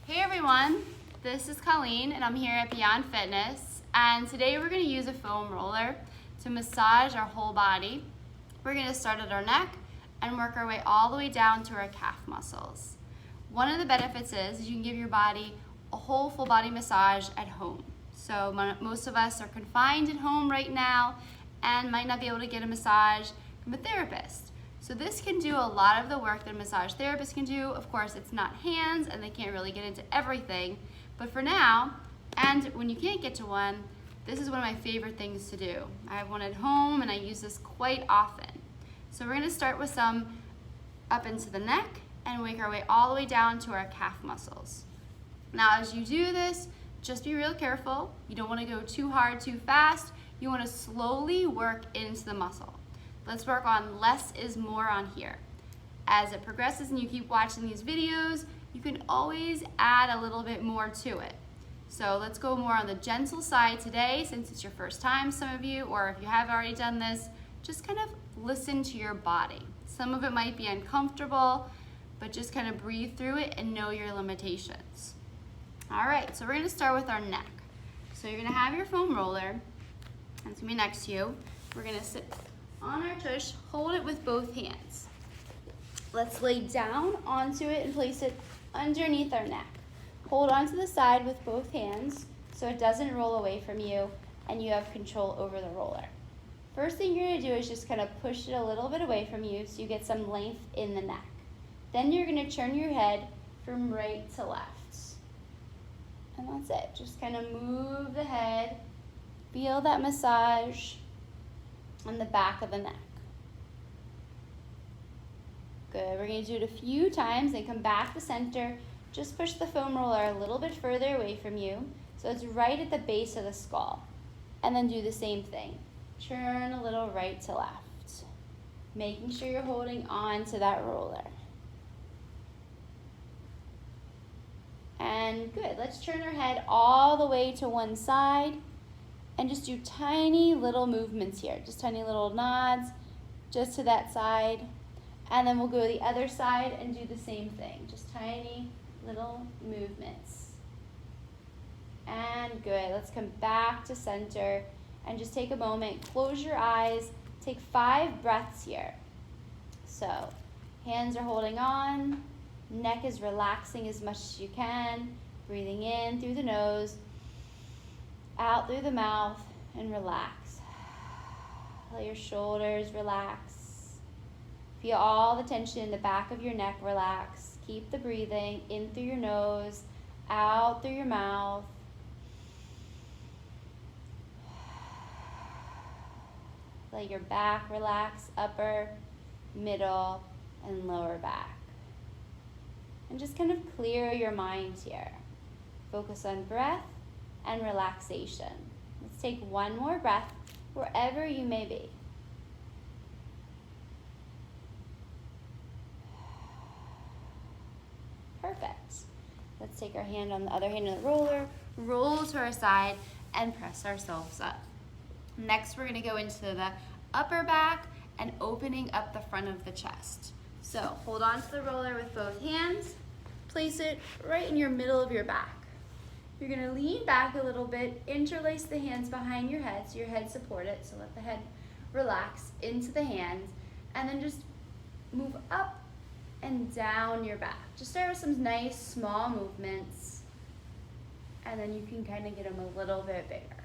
Hey everyone, this is Colleen and I'm here at Beyond Fitness, and today we're going to use a foam roller to massage our whole body. We're going to start at our neck and work our way all the way down to our calf muscles. One of the benefits is you can give your body a whole full body massage at home. So most of us are confined at home right now and might not be able to get a massage from a therapist. So this can do a lot of the work that a massage therapist can do. Of course, it's not hands and they can't really get into everything. But for now, and when you can't get to one, this is one of my favorite things to do. I have one at home and I use this quite often. So we're gonna start with some up into the neck and work our way all the way down to our calf muscles. Now, as you do this, just be real careful. You don't wanna go too hard, too fast. You wanna slowly work into the muscle. Let's work on less is more on here. As it progresses and you keep watching these videos, you can always add a little bit more to it. So let's go more on the gentle side today, since it's your first time, some of you, or if you have already done this, just kind of listen to your body. Some of it might be uncomfortable, but just kind of breathe through it and know your limitations. All right, so we're gonna start with our neck. So you're gonna have your foam roller, and it's gonna be next to you. We're gonna sit on our tush, hold it with both hands. Let's lay down onto it and place it underneath our neck. Hold onto the side with both hands so it doesn't roll away from you and you have control over the roller. First thing you're gonna do is just kind of push it a little bit away from you so you get some length in the neck. Then you're gonna turn your head from right to left. And that's it, just kind of move the head, feel that massage on the back of the neck. Good, we're gonna do it a few times and come back to center. Just push the foam roller a little bit further away from you so it's right at the base of the skull. And then do the same thing. Turn a little right to left, making sure you're holding on to that roller. And good, let's turn our head all the way to one side and just do tiny little movements here, just tiny little nods just to that side. And then we'll go to the other side and do the same thing, just tiny little movements. And good, let's come back to center and just take a moment, close your eyes, take 5 breaths here. So hands are holding on, neck is relaxing as much as you can, breathing in through the nose, out through the mouth, and relax. Let your shoulders relax. Feel all the tension in the back of your neck relax. Keep the breathing in through your nose, out through your mouth. Let your back relax, upper, middle, and lower back. And just kind of clear your mind here. Focus on breath and relaxation. Let's take one more breath wherever you may be. Perfect. Let's take our hand on the other hand of the roller, roll to our side, and press ourselves up. Next, we're gonna go into the upper back and opening up the front of the chest. So hold on to the roller with both hands, place it right in your middle of your back. You're gonna lean back a little bit, interlace the hands behind your head so your head support it, so let the head relax into the hands, and then just move up and down your back. Just start with some nice small movements, and then you can kind of get them a little bit bigger.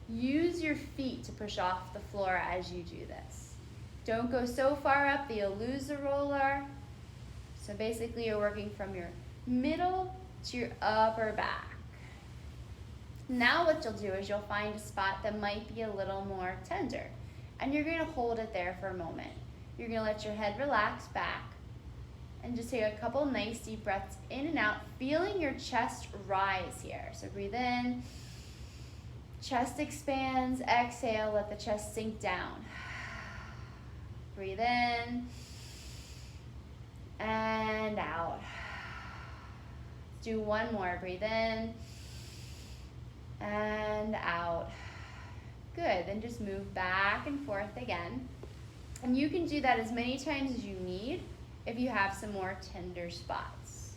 Use your feet to push off the floor as you do this. Don't go so far up that you'll lose the roller. So basically you're working from your middle to your upper back. Now what you'll do is you'll find a spot that might be a little more tender, and you're gonna hold it there for a moment. You're gonna let your head relax back and just take a couple nice deep breaths in and out, feeling your chest rise here. So breathe in, chest expands, exhale, let the chest sink down. Breathe in and out. Do one more, breathe in and out. Good, then just move back and forth again. And you can do that as many times as you need if you have some more tender spots.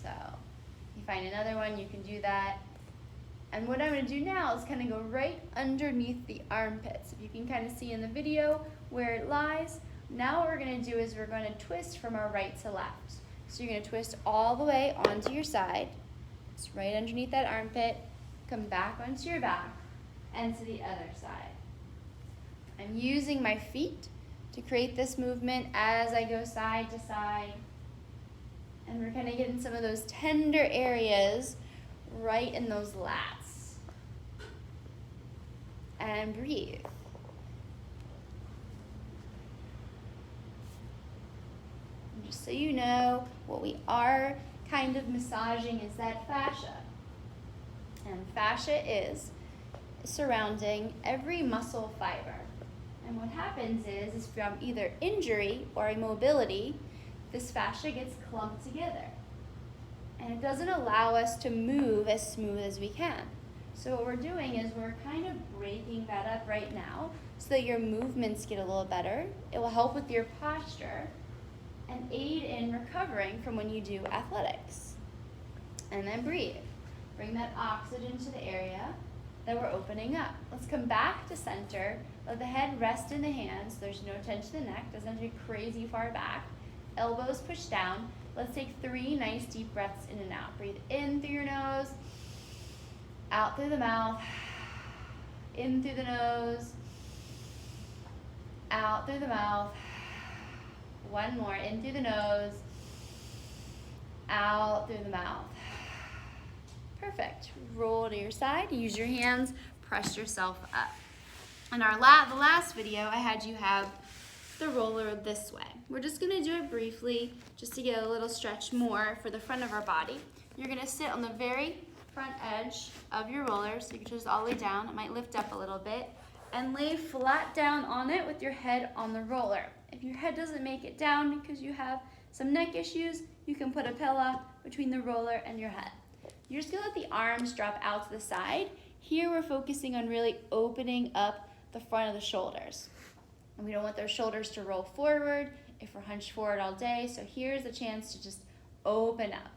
So So you find another one, you can do that. And what I'm going to do now is kind of go right underneath the armpits. If you can kind of see in the video where it lies. Now what we're going to do is we're going to twist from our right to left. So you're going to twist all the way onto your side. It's right underneath that armpit. Come back onto your back and to the other side. I'm using my feet to create this movement as I go side to side. And we're kind of getting some of those tender areas right in those lats. And breathe. And just so you know, what we are kind of massaging is that fascia. And fascia is surrounding every muscle fiber. And what happens is from either injury or immobility, this fascia gets clumped together. And it doesn't allow us to move as smooth as we can. So what we're doing is we're kind of breaking that up right now so that your movements get a little better. It will help with your posture and aid in recovering from when you do athletics. And then breathe. Bring that oxygen to the area that we're opening up. Let's come back to center. Let the head rest in the hands. There's no tension in the neck. Doesn't have to be crazy far back. Elbows push down. Let's take 3 nice deep breaths in and out. Breathe in through your nose, out through the mouth, in through the nose, out through the mouth. One more, in through the nose, out through the mouth. Perfect. Roll to your side, use your hands, press yourself up. In the last video, I had you have the roller this way. We're just gonna do it briefly, just to get a little stretch more for the front of our body. You're gonna sit on the very front edge of your roller, so you can just all the way down. It might lift up a little bit, and lay flat down on it with your head on the roller. If your head doesn't make it down because you have some neck issues, you can put a pillow between the roller and your head. You're just gonna let the arms drop out to the side. Here we're focusing on really opening up the front of the shoulders. And we don't want those shoulders to roll forward if we're hunched forward all day. So here's a chance to just open up.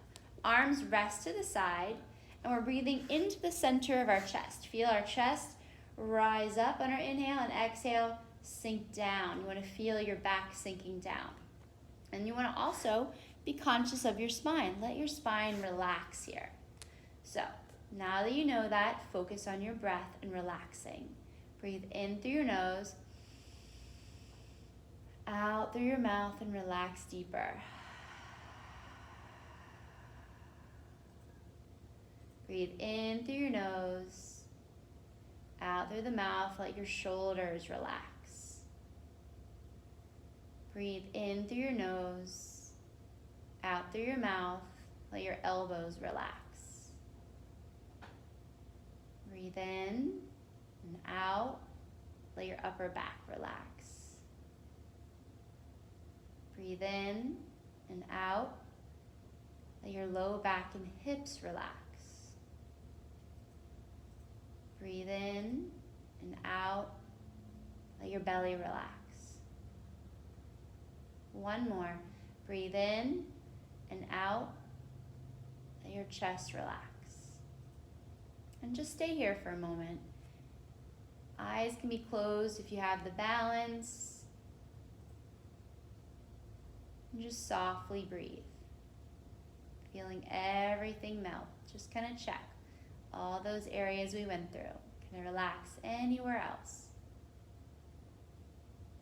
Arms rest to the side, and we're breathing into the center of our chest. Feel our chest rise up on our inhale, and exhale, sink down. You want to feel your back sinking down. And you want to also be conscious of your spine. Let your spine relax here. So now that you know that, focus on your breath and relaxing. Breathe in through your nose, out through your mouth, and relax deeper. Breathe in through your nose, out through the mouth, let your shoulders relax. Breathe in through your nose, out through your mouth, let your elbows relax. Breathe in and out, let your upper back relax. Breathe in and out, let your low back and hips relax. Breathe in and out, let your belly relax. One more, breathe in and out, let your chest relax. And just stay here for a moment. Eyes can be closed if you have the balance. And just softly breathe. Feeling everything melt. Just kind of check all those areas we went through. Can I relax anywhere else?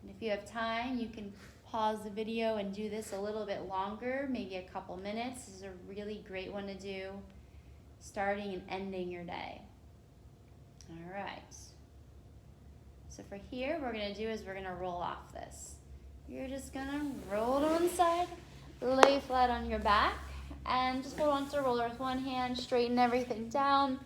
And if you have time, you can pause the video and do this a little bit longer, maybe a couple minutes. This is a really great one to do, starting and ending your day. All right. So for here, what we're gonna do is we're gonna roll off this. You're just gonna roll to one side, lay flat on your back, and just hold on to the roller with one hand, straighten everything down,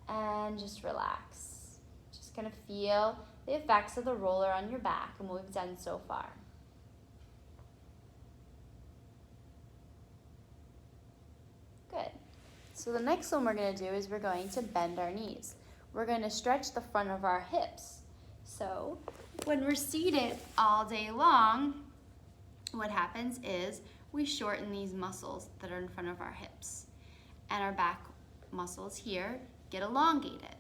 and just relax. Just kind of feel the effects of the roller on your back and what we've done so far. Good. So the next one we're gonna do is we're going to bend our knees. We're gonna stretch the front of our hips. So when we're seated all day long, what happens is we shorten these muscles that are in front of our hips. and our back muscles here get elongated.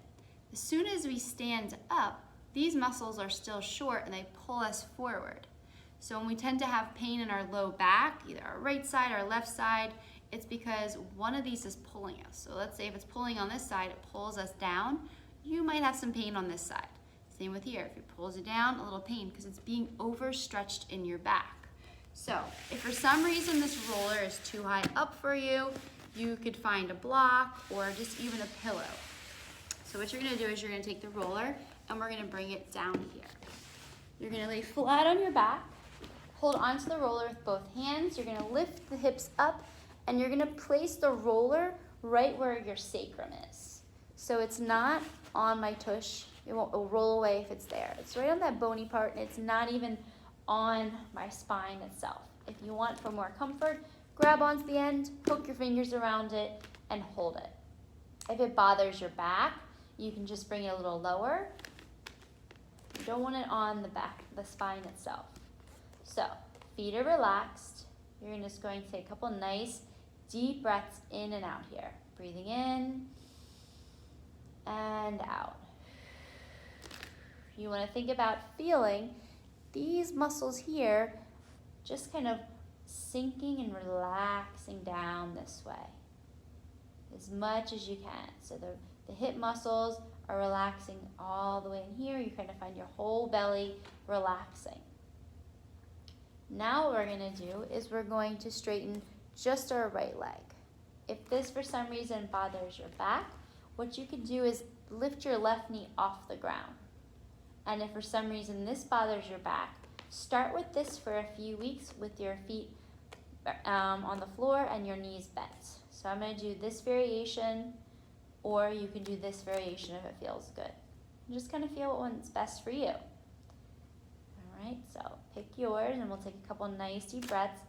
As soon as we stand up, these muscles are still short and they pull us forward. So when we tend to have pain in our low back, either our right side or left side, it's because one of these is pulling us. So let's say if it's pulling on this side, it pulls us down. You might have some pain on this side. Same with here. If it pulls you down, a little pain because it's being overstretched in your back. So if for some reason this roller is too high up for you, you could find a block or just even a pillow. So what you're gonna do is you're gonna take the roller and we're gonna bring it down here. You're gonna lay flat on your back, hold onto the roller with both hands. You're gonna lift the hips up and you're gonna place the roller right where your sacrum is. So it's not on my tush. It'll roll away if it's there. It's right on that bony part and it's not even on my spine itself. If you want for more comfort, grab onto the end, hook your fingers around it, and hold it. If it bothers your back, you can just bring it a little lower. You don't want it on the back, the spine itself. So, feet are relaxed. You're just going to take a couple nice deep breaths in and out here. Breathing in and out. You want to think about feeling these muscles here just kind of sinking and relaxing down this way as much as you can. So the hip muscles are relaxing all the way in here. You kind of find your whole belly relaxing. Now what we're going to do is we're going to straighten just our right leg. If this for some reason bothers your back, what you can do is lift your left knee off the ground. And if for some reason this bothers your back, start with this for a few weeks with your feet on the floor and your knees bent. So I'm going to do this variation, or you can do this variation if it feels good. Just kind of feel what one's best for you. All right, so pick yours and we'll take a couple nice deep breaths.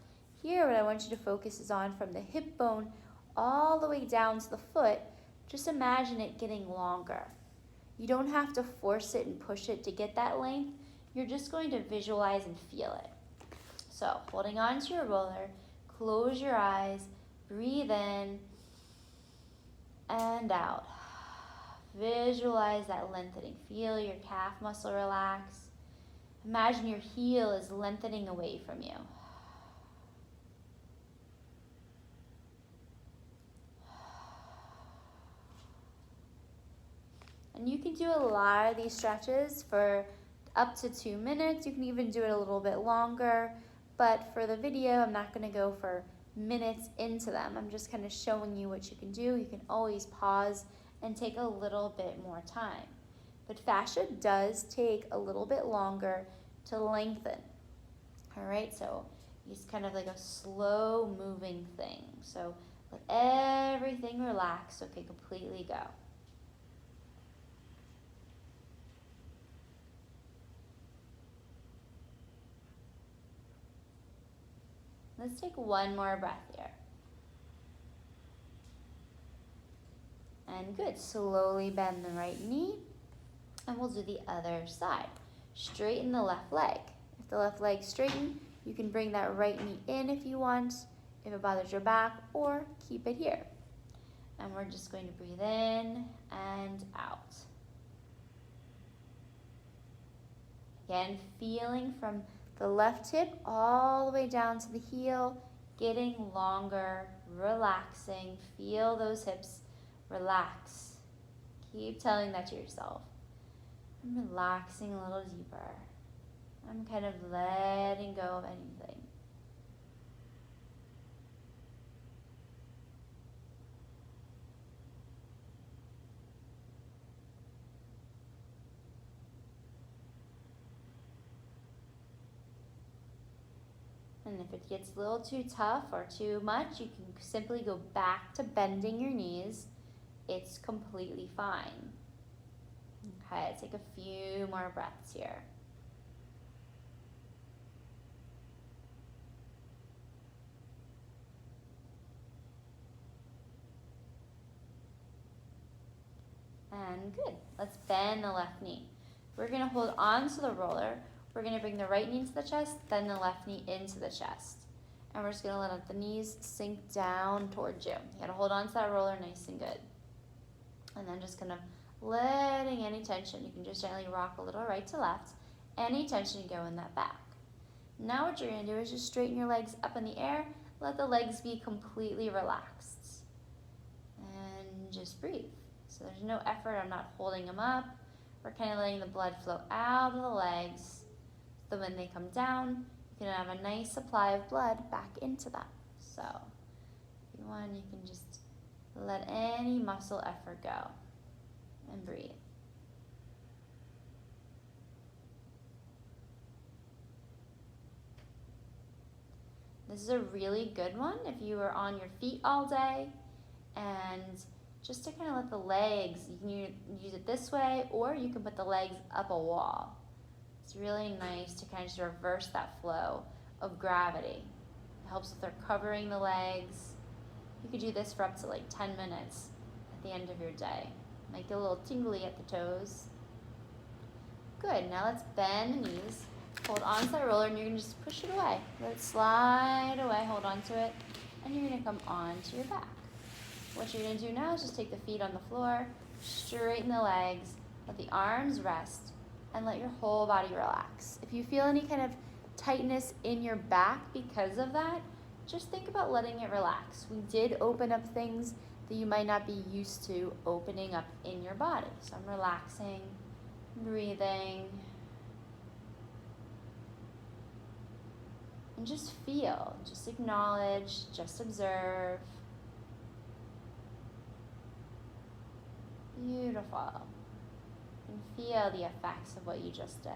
Here, what I want you to focus is on from the hip bone all the way down to the foot. Just imagine it getting longer. You don't have to force it and push it to get that length. You're just going to visualize and feel it. So holding on to your roller, close your eyes, breathe in and out. Visualize that lengthening. Feel your calf muscle relax. Imagine your heel is lengthening away from you. And you can do a lot of these stretches for up to 2 minutes. You can even do it a little bit longer. But for the video, I'm not going to go for minutes into them. I'm just kind of showing you what you can do. You can always pause and take a little bit more time. But fascia does take a little bit longer to lengthen. All right, so it's kind of like a slow moving thing. So let everything relax. Okay, completely go. Let's take one more breath here. And good, slowly bend the right knee. And we'll do the other side. Straighten the left leg. If the left leg's straightened, you can bring that right knee in if you want, if it bothers your back, or keep it here. And we're just going to breathe in and out. Again, feeling from the left hip all the way down to the heel, getting longer, relaxing. Feel those hips relax. Keep telling that to yourself. I'm relaxing a little deeper. I'm kind of letting go of anything. And if it gets a little too tough or too much, you can simply go back to bending your knees. It's completely fine. Okay, take a few more breaths here. And good. Let's bend the left knee. We're going to hold on to the roller. We're going to bring the right knee into the chest, then the left knee into the chest. And we're just gonna let the knees sink down towards you. You gotta hold on to that roller nice and good. And then just kind of letting any tension, you can just gently rock a little right to left, any tension go in that back. Now what you're gonna do is just straighten your legs up in the air, let the legs be completely relaxed. And just breathe. So there's no effort, I'm not holding them up. We're kind of letting the blood flow out of the legs. So when they come down, you can have a nice supply of blood back into them. So if you want, you can just let any muscle effort go and breathe. This is a really good one if you are on your feet all day, and just to kind of let the legs, you can use it this way, or you can put the legs up a wall. It's really nice to kind of just reverse that flow of gravity. It helps with recovering the legs. You could do this for up to like 10 minutes at the end of your day. Might get a little tingly at the toes. Good, now let's bend the knees. Hold on to that roller and you're gonna just push it away. Let it slide away, hold on to it, and you're gonna come onto your back. What you're gonna do now is just take the feet on the floor, straighten the legs, let the arms rest, and let your whole body relax. If you feel any kind of tightness in your back because of that, just think about letting it relax. We did open up things that you might not be used to opening up in your body. So I'm relaxing, breathing, and just feel, just acknowledge, just observe. Beautiful. And feel the effects of what you just did.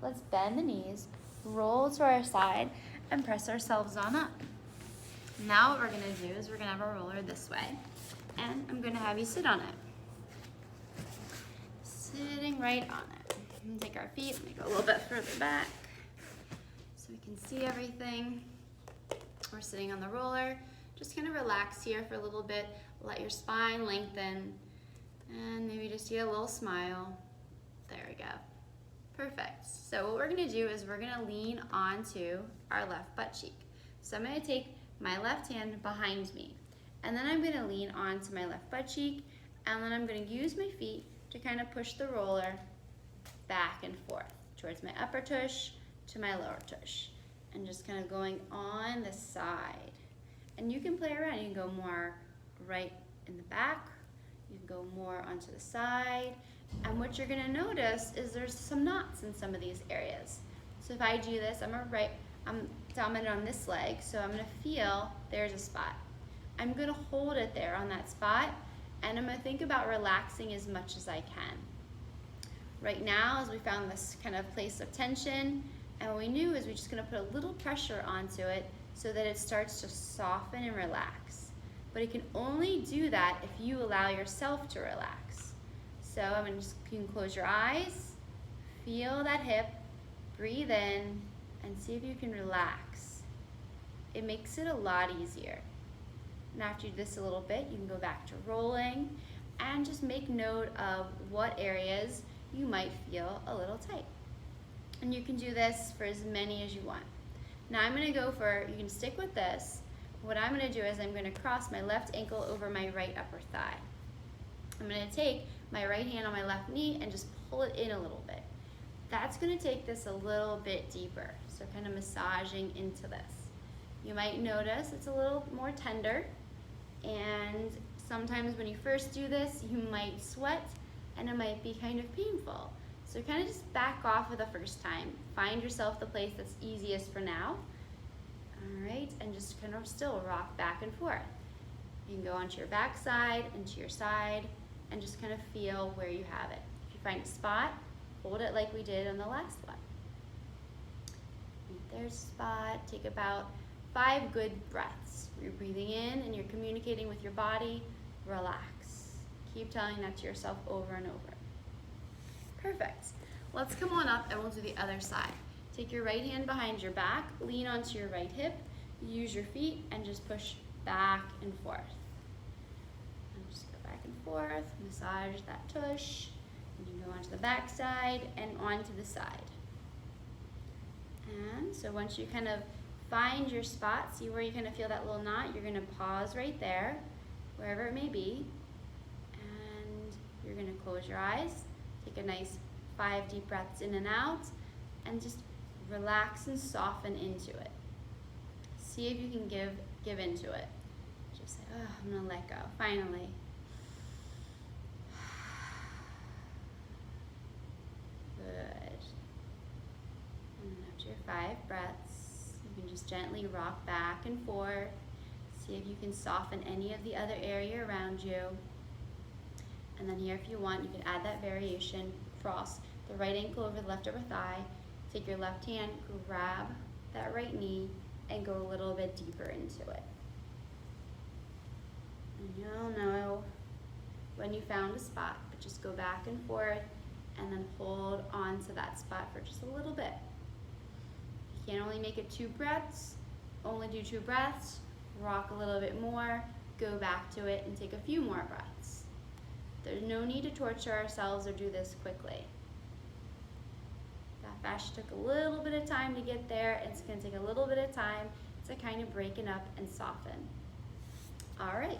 Let's bend the knees, roll to our side, and press ourselves on up. Now what we're gonna do is we're gonna have our roller this way, and I'm gonna have you sit on it. Sitting right on it. And take our feet, let me go a little bit further back so we can see everything. We're sitting on the roller. Just kind of relax here for a little bit. Let your spine lengthen, and maybe just get a little smile. There we go. Perfect. So what we're gonna do is we're gonna lean onto our left butt cheek. So I'm gonna take my left hand behind me, and then I'm gonna lean onto my left butt cheek, and then I'm gonna use my feet to kind of push the roller back and forth towards my upper tush to my lower tush, and just kind of going on the side. And you can play around. You can go more right in the back, you can go more onto the side, and what you're gonna notice is there's some knots in some of these areas. So if I do this, I'm dominant on this leg, so I'm gonna feel there's a spot. I'm gonna hold it there on that spot, and I'm gonna think about relaxing as much as I can. Right now, as we found this kind of place of tension, and what we knew is we're just gonna put a little pressure onto it so that it starts to soften and relax. But it can only do that if you allow yourself to relax. So you can close your eyes, feel that hip, breathe in, and see if you can relax. It makes it a lot easier. And after you do this a little bit, you can go back to rolling and just make note of what areas you might feel a little tight. And you can do this for as many as you want. Now I'm gonna go for, you can stick with this. What I'm gonna do is I'm gonna cross my left ankle over my right upper thigh. I'm gonna take my right hand on my left knee and just pull it in a little bit. That's gonna take this a little bit deeper, so kind of massaging into this. You might notice it's a little more tender, and sometimes when you first do this, you might sweat and it might be kind of painful. So kind of just back off for the first time. Find yourself the place that's easiest for now. All right, and just kind of still rock back and forth. You can go onto your back side, into your side, and just kind of feel where you have it. If you find a spot, hold it like we did on the last one. There's a spot. Take about 5 good breaths. You're breathing in and you're communicating with your body. Relax. Keep telling that to yourself over and over. Perfect. Let's come on up and we'll do the other side. Take your right hand behind your back, lean onto your right hip, use your feet, and just push back and forth. And just go back and forth, massage that tush, and you can go onto the back side and onto the side. And so once you kind of find your spot, see where you're gonna feel that little knot. You're gonna pause right there, wherever it may be, and you're gonna close your eyes, take a nice 5 deep breaths in and out, and just relax and soften into it. See if you can give into it. Just say, oh, I'm gonna let go, finally. Good. And after your 5 breaths, you can just gently rock back and forth. See if you can soften any of the other area around you. And then here, if you want, you can add that variation. Cross the right ankle over the left upper thigh. Take your left hand, grab that right knee, and go a little bit deeper into it. And you'll know when you found a spot, but just go back and forth and then hold on to that spot for just a little bit. You can't only make it 2 breaths, only do 2 breaths, rock a little bit more, go back to it and take a few more breaths. There's no need to torture ourselves or do this quickly. That fascia took a little bit of time to get there. It's going to take a little bit of time to kind of break it up and soften. All right,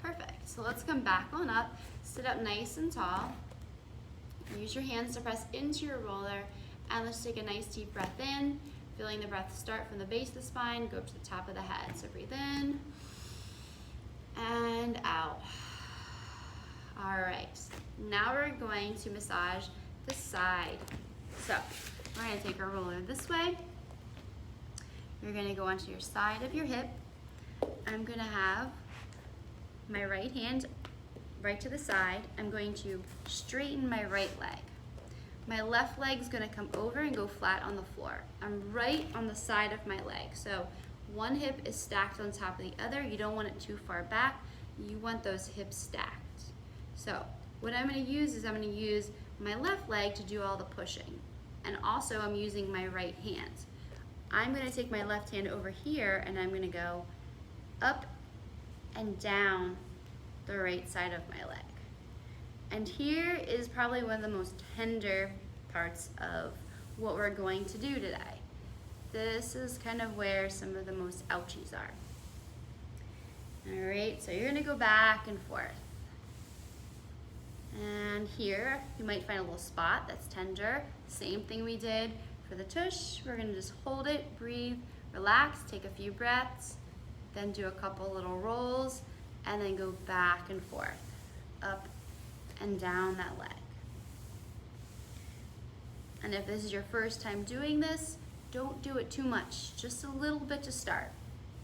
perfect. So let's come back on up, sit up nice and tall. Use your hands to press into your roller, and let's take a nice deep breath in, feeling the breath start from the base of the spine, go up to the top of the head. So breathe in and out. All right, now we're going to massage the side. So we're going to take our roller this way. You're going to go onto your side of your hip. I'm going to have my right hand right to the side. I'm going to straighten my right leg. My left leg is going to come over and go flat on the floor. I'm right on the side of my leg. So one hip is stacked on top of the other. You don't want it too far back. You want those hips stacked. So what I'm going to use is I'm going to use my left leg to do all the pushing. And also I'm using my right hand. I'm going to take my left hand over here and I'm going to go up and down the right side of my leg. And here is probably one of the most tender parts of what we're going to do today. This is kind of where some of the most ouchies are. All right, so you're going to go back and forth. And here, you might find a little spot that's tender. Same thing we did for the tush. We're gonna just hold it, breathe, relax, take a few breaths, then do a couple little rolls, and then go back and forth, up and down that leg. And if this is your first time doing this, don't do it too much, just a little bit to start.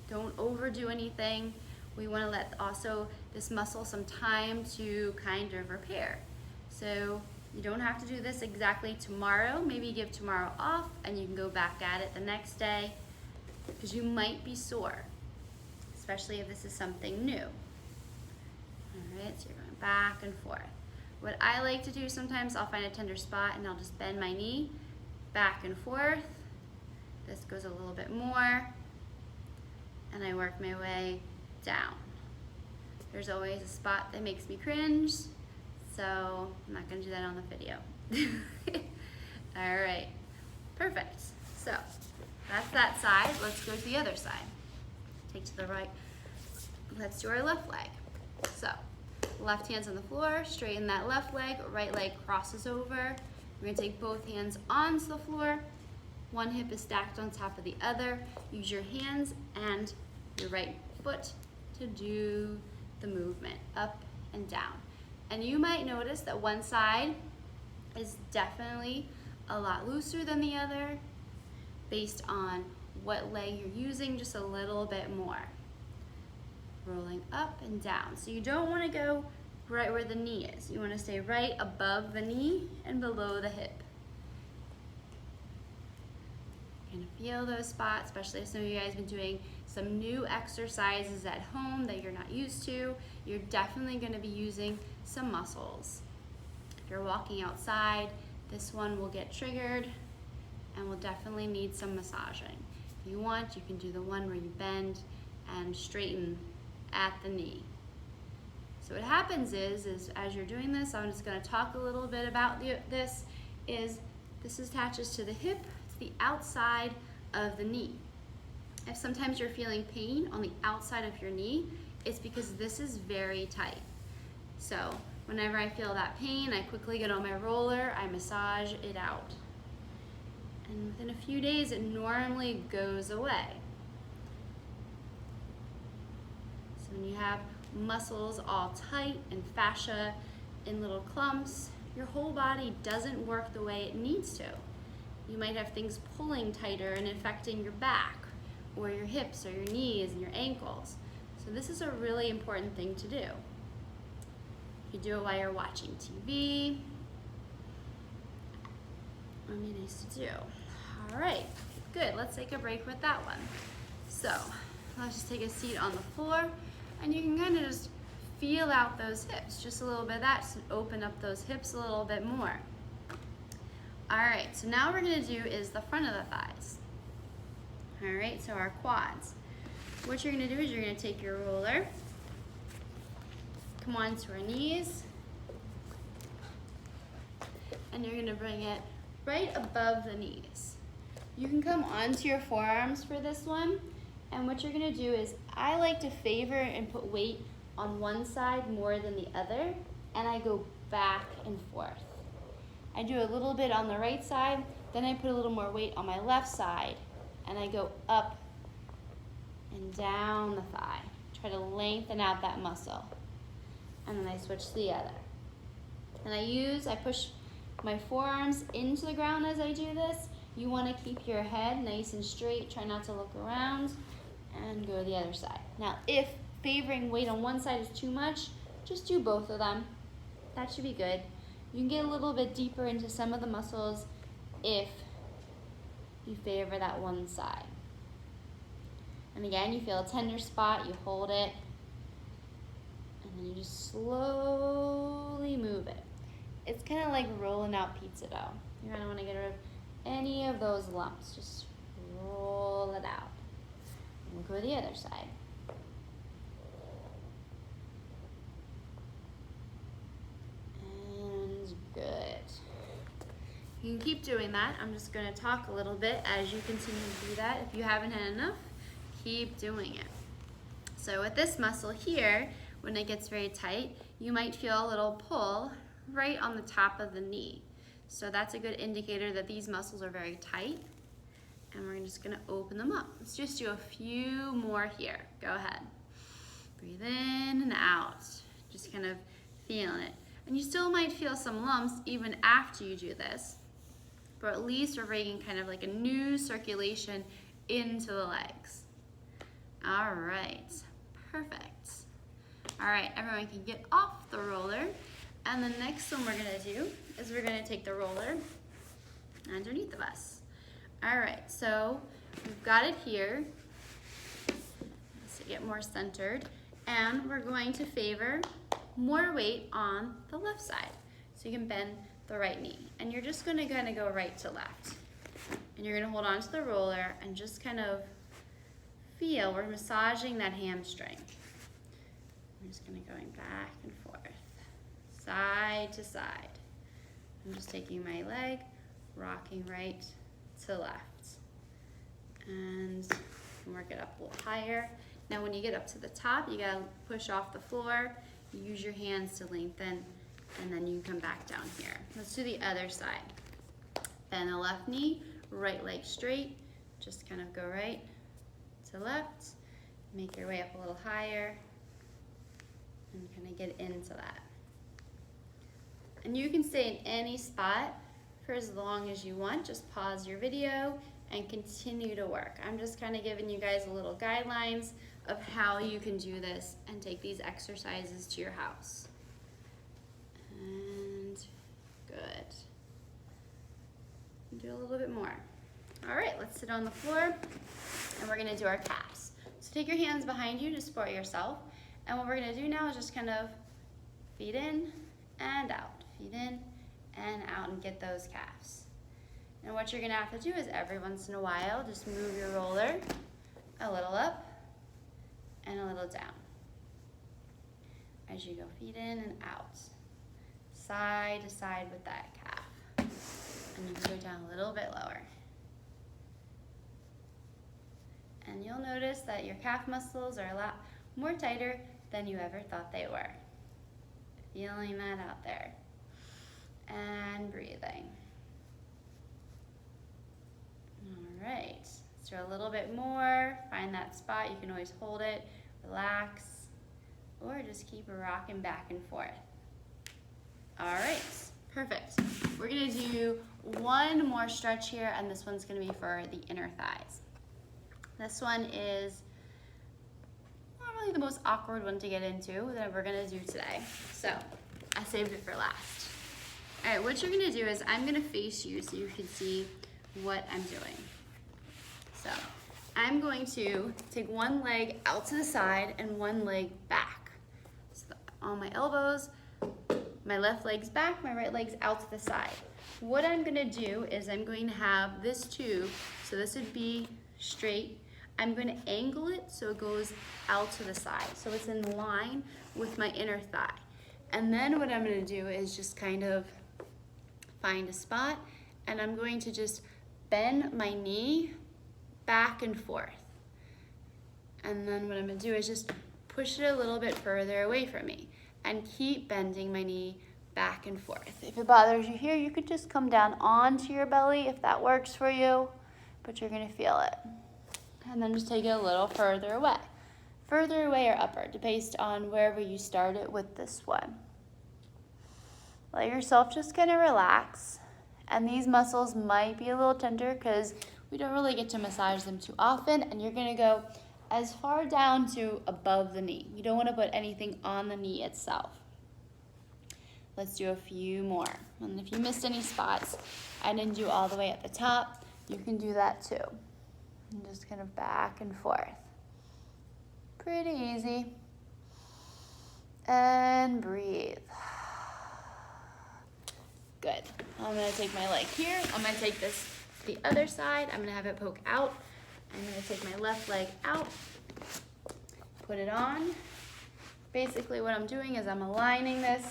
Don't overdo anything. We want to let also this muscle some time to kind of repair. So you don't have to do this exactly tomorrow. Maybe give tomorrow off and you can go back at it the next day because you might be sore, especially if this is something new. All right, so you're going back and forth. What I like to do sometimes, I'll find a tender spot and I'll just bend my knee back and forth. This goes a little bit more and I work my way down. There's always a spot that makes me cringe, so I'm not going to do that on the video. All right, perfect. So that's that side. Let's go to the other side. Take to the right. Let's do our left leg. So left hand's on the floor, straighten that left leg, right leg crosses over. We're going to take both hands onto the floor. One hip is stacked on top of the other. Use your hands and your right foot to do the movement up and down. And you might notice that one side is definitely a lot looser than the other based on what leg you're using, just a little bit more. Rolling up and down. So you don't want to go right where the knee is. You want to stay right above the knee and below the hip. You're going to feel those spots, especially if some of you guys have been doing some new exercises at home that you're not used to. You're definitely going to be using some muscles. If you're walking outside, this one will get triggered and will definitely need some massaging. If you want, you can do the one where you bend and straighten at the knee. So what happens is as you're doing this, I'm just going to talk a little bit about this attaches to the hip, to the outside of the knee. If sometimes you're feeling pain on the outside of your knee, it's because this is very tight. So whenever I feel that pain, I quickly get on my roller, I massage it out. And within a few days, it normally goes away. So when you have muscles all tight and fascia in little clumps, your whole body doesn't work the way it needs to. You might have things pulling tighter and affecting your back, or your hips, or your knees, and your ankles. So this is a really important thing to do. You do it while you're watching TV. That'd be nice to do. All right, good. Let's take a break with that one. So let's just take a seat on the floor, and you can kind of just feel out those hips, just a little bit of that, just open up those hips a little bit more. All right, so now what we're gonna do is the front of the thighs. All right, so our quads. What you're gonna do is you're gonna take your roller, come on to our knees, and you're gonna bring it right above the knees. You can come onto your forearms for this one, and what you're gonna do is, I like to favor and put weight on one side more than the other, and I go back and forth. I do a little bit on the right side, then I put a little more weight on my left side, and I go up and down the thigh. Try to lengthen out that muscle. And then I switch to the other. And I push my forearms into the ground as I do this. You wanna keep your head nice and straight, try not to look around, and go to the other side. Now, if favoring weight on one side is too much, just do both of them. That should be good. You can get a little bit deeper into some of the muscles if you favor that one side. And again, you feel a tender spot, you hold it, and then you just slowly move it. It's kind of like rolling out pizza dough. You're gonna wanna get rid of any of those lumps. Just roll it out. And we'll go to the other side. And good. You can keep doing that. I'm just gonna talk a little bit as you continue to do that. If you haven't had enough, keep doing it. So with this muscle here, when it gets very tight, you might feel a little pull right on the top of the knee. So that's a good indicator that these muscles are very tight, and we're just gonna open them up. Let's just do a few more here. Go ahead. Breathe in and out. Just kind of feeling it. And you still might feel some lumps even after you do this, but at least we're bringing kind of like a new circulation into the legs. All right, perfect. All right, everyone can get off the roller. And the next one we're gonna do is we're gonna take the roller underneath of us. All right, so we've got it here. Let's get more centered. And we're going to favor more weight on the left side. So you can bend the right knee. And you're just gonna go right to left. And you're gonna hold on to the roller and just kind of feel, we're massaging that hamstring. I'm just gonna going back and forth, side to side. I'm just taking my leg, rocking right to left. And work it up a little higher. Now when you get up to the top, you gotta push off the floor, use your hands to lengthen, and then you can come back down here. Let's do the other side. Bend the left knee, right leg straight, just kind of go right to left, make your way up a little higher, and kind of get into that. And you can stay in any spot for as long as you want. Just pause your video and continue to work. I'm just kind of giving you guys a little guidelines of how you can do this and take these exercises to your house. And good. Do a little bit more. All right, let's sit on the floor and we're gonna do our calves. So take your hands behind you to support yourself. And what we're gonna do now is just kind of feet in and out, feet in and out, and get those calves. And what you're gonna have to do is every once in a while, just move your roller a little up and a little down as you go feet in and out, side to side with that calf. And you can go down a little bit lower. And you'll notice that your calf muscles are a lot more tighter than you ever thought they were. Feeling that out there. And breathing. All right, let's do a little bit more. Find that spot, you can always hold it, relax, or just keep rocking back and forth. All right, perfect. We're gonna do one more stretch here, and this one's gonna be for the inner thighs. This one is not really the most awkward one to get into that we're gonna do today. So I saved it for last. All right, what you're gonna do is I'm gonna face you so you can see what I'm doing. So I'm going to take one leg out to the side and one leg back. So on my elbows, my left leg's back, my right leg's out to the side. What I'm gonna do is I'm going to have this tube, so this would be straight. I'm gonna angle it so it goes out to the side, so it's in line with my inner thigh. And then what I'm gonna do is just kind of find a spot, and I'm going to just bend my knee back and forth. And then what I'm gonna do is just push it a little bit further away from me and keep bending my knee back and forth. If it bothers you here, you could just come down onto your belly if that works for you, but you're gonna feel it. And then just take it a little further away or upper, based on wherever you started with this one. Let yourself just kind of relax. And these muscles might be a little tender because we don't really get to massage them too often, and you're gonna go as far down to above the knee. You don't wanna put anything on the knee itself. Let's do a few more. And if you missed any spots, I didn't do all the way at the top, you can do that too. And just kind of back and forth. Pretty easy. And breathe. Good. I'm gonna take my leg here. I'm gonna take this to the other side. I'm gonna have it poke out. I'm gonna take my left leg out, put it on. Basically what I'm doing is I'm aligning this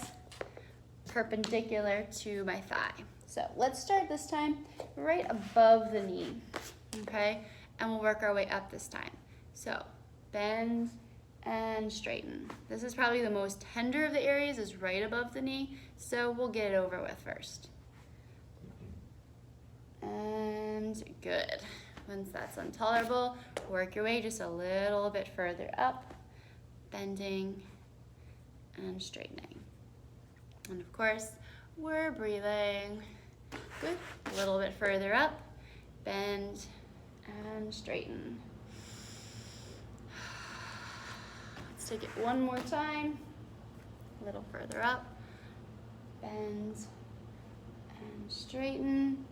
perpendicular to my thigh. So let's start this time right above the knee, okay? And we'll work our way up this time. So bend and straighten. This is probably the most tender of the areas, is right above the knee, so we'll get it over with first. And good. Once that's intolerable, work your way just a little bit further up, bending and straightening. And of course, we're breathing. Good. A little bit further up, bend and straighten. Let's take it one more time. A little further up, bend and straighten.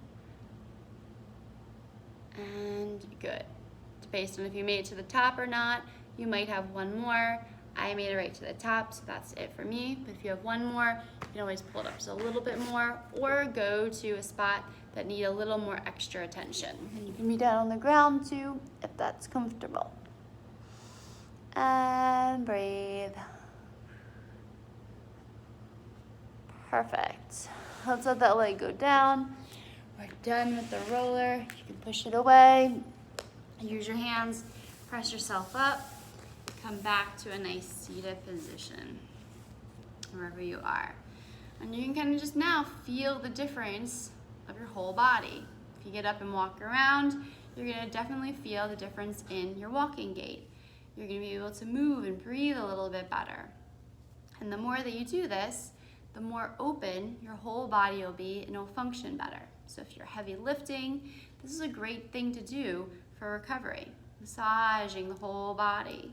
And good. It's based on if you made it to the top or not. You might have one more. I made it right to the top, so that's it for me. But if you have one more, you can always pull it up just a little bit more, or go to a spot that need a little more extra attention. And you can be down on the ground too, if that's comfortable. And breathe. Perfect. Let's let that leg go down. We're done with the roller. You can push it away. Use your hands, press yourself up. Come back to a nice seated position, wherever you are. And you can kind of just now feel the difference of your whole body. If you get up and walk around, you're gonna definitely feel the difference in your walking gait. You're gonna be able to move and breathe a little bit better. And the more that you do this, the more open your whole body will be and it'll function better. So if you're heavy lifting, this is a great thing to do for recovery, massaging the whole body.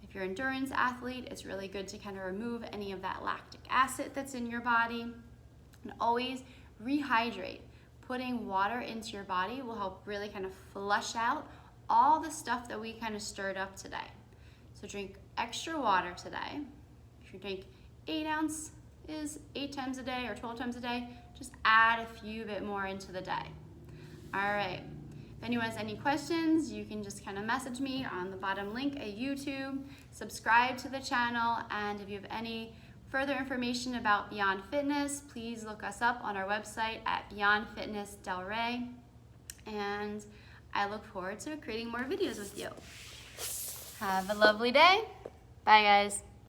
If you're an endurance athlete, it's really good to kind of remove any of that lactic acid that's in your body. And always rehydrate. Putting water into your body will help really kind of flush out all the stuff that we kind of stirred up today. So drink extra water today. If you drink 8 ounces, 8 times a day or 12 times a day, just add a few bit more into the day. All right. If anyone has any questions, you can just kind of message me on the bottom link at YouTube, subscribe to the channel, and if you have any further information about Beyond Fitness, please look us up on our website at Beyond Fitness Delray. And I look forward to creating more videos with you. Have a lovely day. Bye, guys.